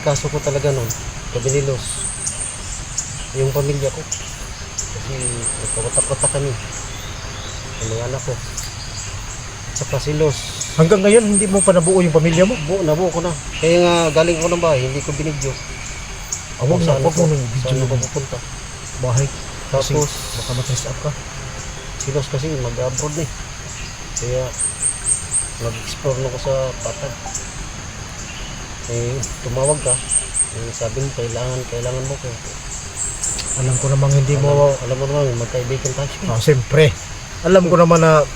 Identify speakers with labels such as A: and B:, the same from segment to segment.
A: inasikaso ko talaga nun, Kabinilos, yung pamilya ko. Kasi nagkawatak-watak kami, yung mga anak ko. Saka si Los.
B: Hanggang ngayon, hindi mo pa nabuo yung pamilya mo?
A: Nabuo ko na. Kaya nga galing ko ng bahay, hindi ko binidyo.
B: Huwag mo nang
A: Saan
B: video
A: ako pupunta.
B: bahay. Kasi
A: Tapos,
B: baka matress up ka.
A: si Los kasi mag-abroad eh. Kaya, nag-explore na ko sa Patag. Eh, tumawag ka. Eh, sabi mo, kailangan mo ko.
B: Alam ko namang hindi mo...
A: Alam mo naman, magkaibigan tayo.
B: Siyempre. Alam ko naman na...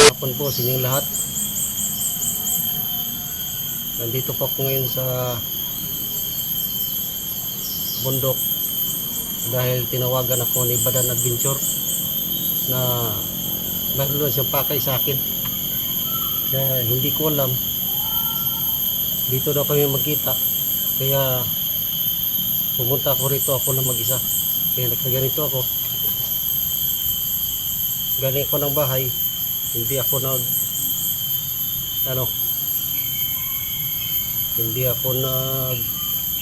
A: Hapon po sa inyong lahat. Nandito pa ako ngayon sa bundok dahil tinawagan ako ni Badan Adventure na meron siyang pakay sa akin. Kaya hindi ko alam. Dito daw kami magkita. Kaya pumunta ako rito, ako na mag-isa. Kaya nagkaganito ako. Galing ako ng bahay. Hindi ako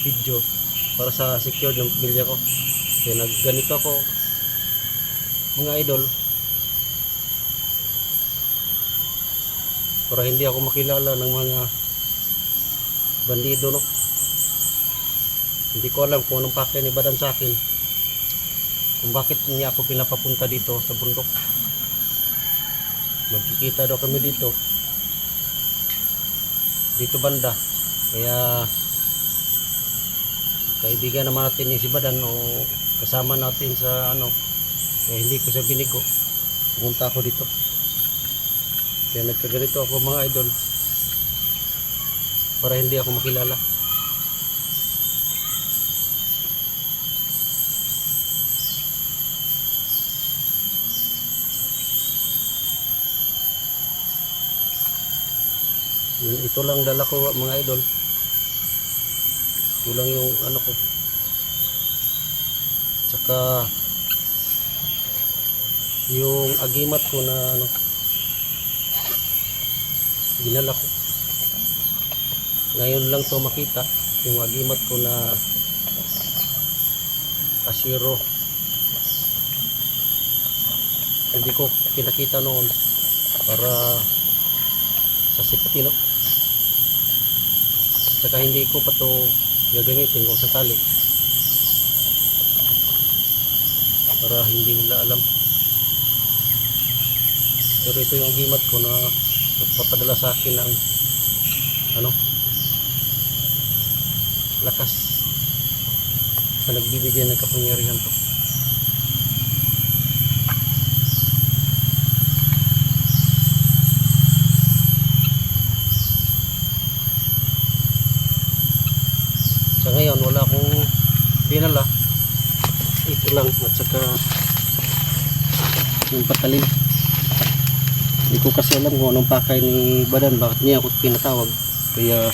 A: video para sa secure ng pamilya ko. Kaya nagganito ako, mga idol, para hindi ako makilala ng mga bandido, no? Hindi ko alam kung anong pakay ni Badan sa akin, kung bakit niya ako pinapapunta dito sa bundok. Magkikita daw kami dito banda, kaya kaibigan naman natin ni si Badan o kasama natin sa kaya hindi ko siya binigo, pumunta ako dito. Kaya nagkaganito ako mga idol para hindi ako makilala. Ito lang dala ko mga idol. Ito lang yung ko. Tsaka yung agimat ko na ginala ko. Ngayon lang to makita yung agimat ko na asiro. Hindi ko pinakita noon para sa safety, no? Tsaka hindi ko pa to gagamitin kung sakali, para hindi nila alam. Pero ito yung agimat ko na nagpapadala sa akin ng lakas na nagbibigay ng kapangyarihan to. Sa ngayon wala akong dinala, ito lang at saka yung patalim. Hindi ko kasi alam kung anong pakay ni Badan, bakit niya ako pinatawag, kaya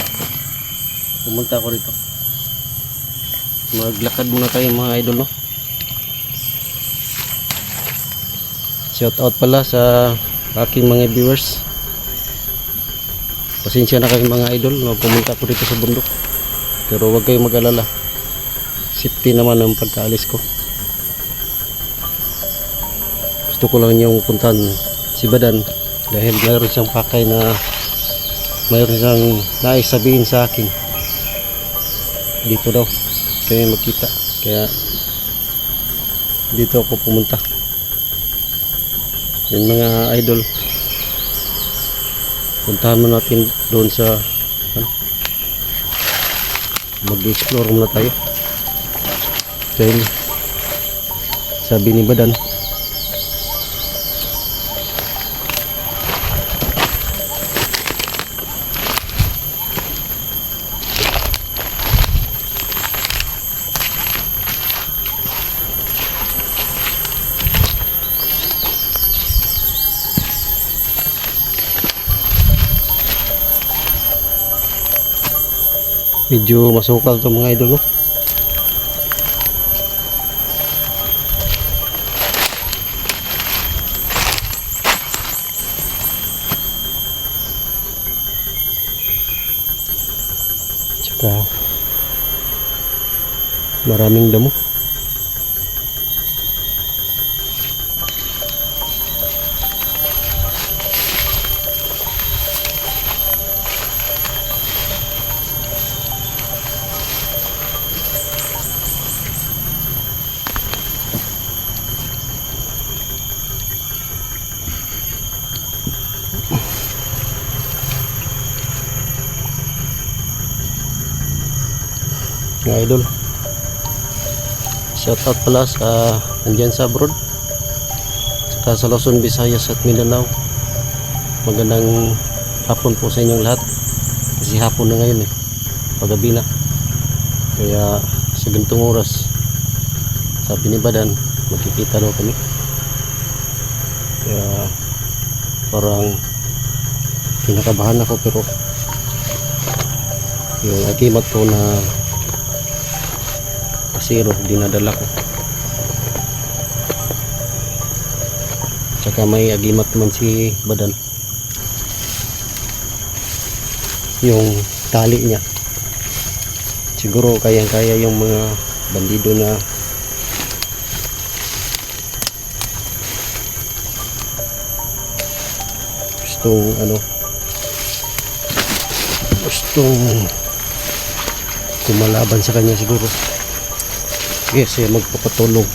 A: pumunta ako rito. Maglakad muna tayo mga idol, no? Shout out pala sa aking mga viewers. Pasensya na kayo mga idol na pumunta ako dito sa bundok, pero huwag kayong mag-alala, safety naman ang pagkaalis ko. Gusto ko lang yung puntahan si Badan dahil mayroon siyang pakay na mayroon siyang nais sabihin sa akin. Dito daw kaya magkita, kaya dito ako pumunta. Yung mga idol, puntahan mo natin doon sa mag-explore muna tayo dahil sabi ni Badan medyo masukal to mga idol, no? Maraming damo. Mga idol, shoutout pala sa andyan sa abroad, saka sa Luzon, Visayas at Mindanao. Magandang hapon po sa inyong lahat, kasi hapon na ngayon paggabi na, kaya sa ganitong oras sabi ni Badan magkikita daw kami, kaya parang kinakabahan ako, pero yung agimat ko na kasiro dinadala ko, tsaka may agimat man si Badan, yung tali niya siguro kayang kaya yung mga bandido na gustong kumalaban sa kanya siguro. Yes, siya magpapatulog.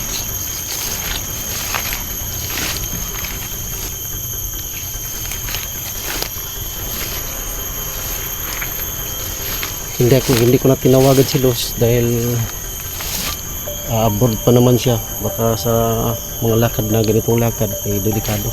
A: Hindi ko na tinawagan si Los dahil abroad pa naman siya. Baka sa mga lakad na ganitong lakad ay delikado.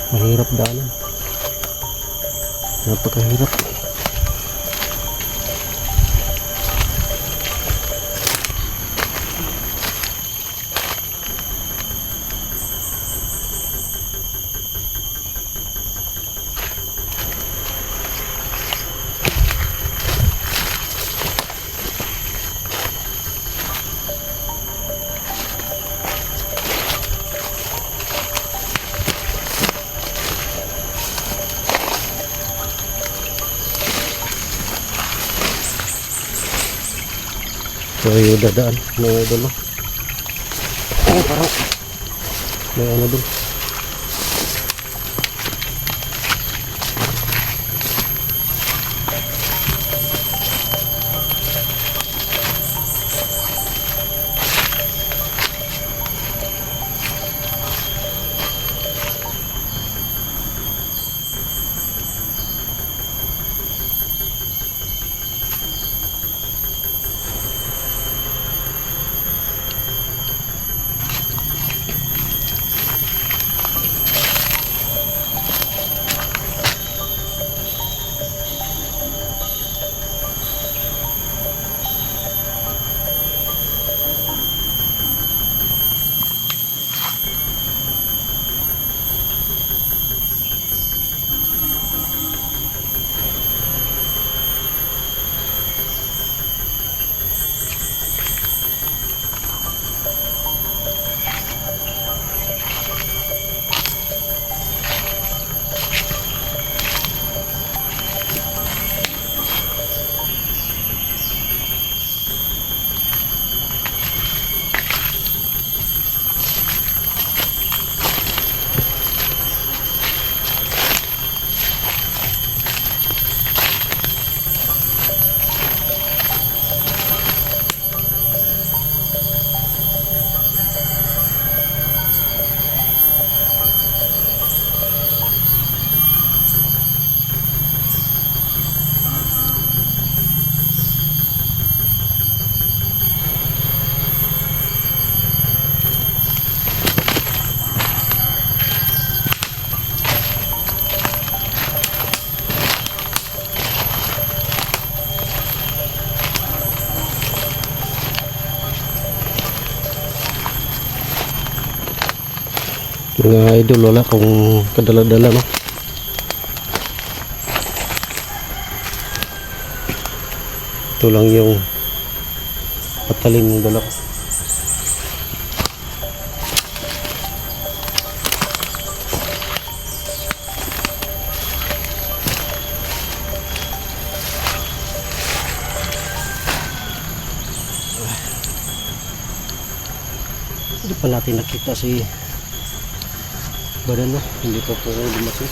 A: Mahirap daanan, napakahirap. Tayo dadaan mga idol. Parang may ano doon. Mga idol, wala kung kadala-dala, no? Ito lang yung patalim ng dala ko. Hindi pa natin nakita si Badan, no? Hindi pa po dumating.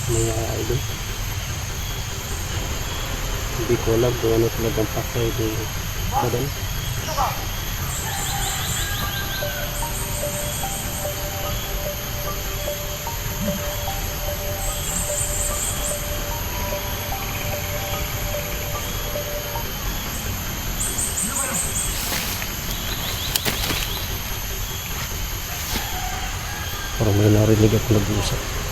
A: Mga idol, hindi ko alam kung ano talagang pakay ni Badan. Parang may narinig at nag-usap.